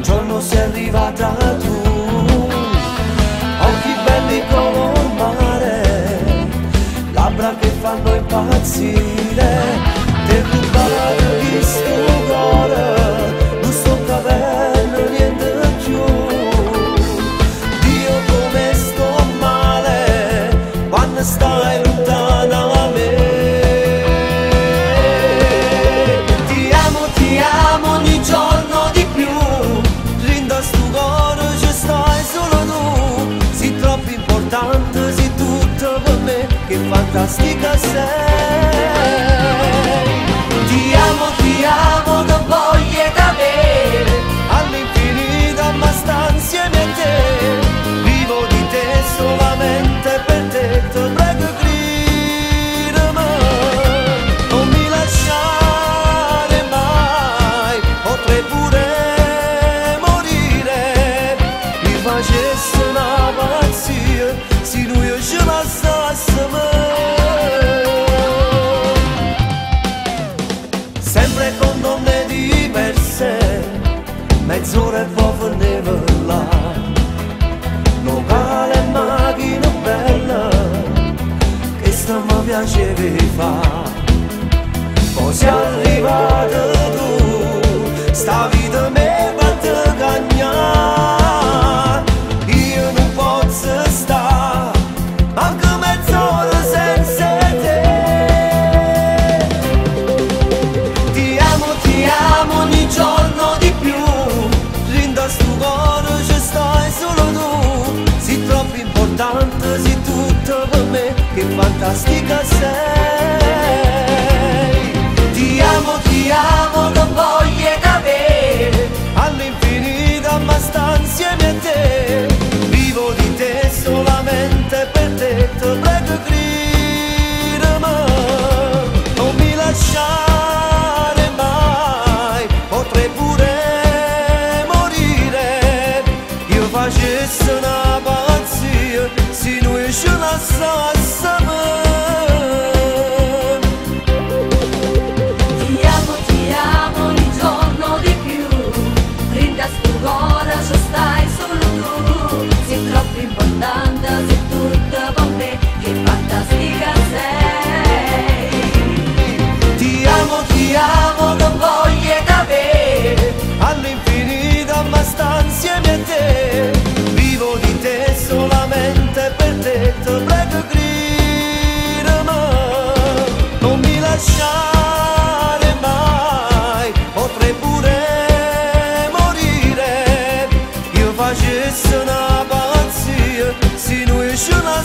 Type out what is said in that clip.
giorno sei arrivata tu, occhi belli come il mare, labbra che fanno impazzire, te rubato questo cuore, non sto capendo niente più. Dio come sto male quando stai lontana da me. Ti amo ogni giorno di più, rinda sto cuore ci stai solo tu, sei troppo importante, sei tutto per me, che fantastica sei. Ti amo, che voglia d'avere, all'infinito ma sta insieme a te, vivo di te solamente per te, ti prego credimi, non mi lasciare mai, potrei pure morire, mi facesse una pazzia, se lui ce la sasse mai. Sempre con donne diverse, mezz'ora e poi veniva là, locale e macchina bella, che sta mi piaceva fare. Poi sei arrivata tu, sta vita me fatta cagnare, io non posso stare anche mezz'ora senza te. Ti amo ogni giorno di più, rinda sto cuore ci stai solo tu, sei troppo importante, sei tutto per me, che fantastica sei. Ti amo, che voglia d'avere, all'infinito ma sta insieme a te, vivo di te solamente per te, ti prego credimi, non mi lasciare mai, potrei pure morire, io facessi una pazzia, se noi ce la sassimo. Ti amo ogni giorno di più, rinda sto cuore ci stai solo tu, sei troppo importante, sei tutto per me, che fantastica sei. Ti amo, che voglia d'avere, all'infinito ma sta insieme a te, vivo di te solamente per te, ti prego credimi, non mi lasciare mai, potrei pure morire, io facessi una pazzia, se noi ce la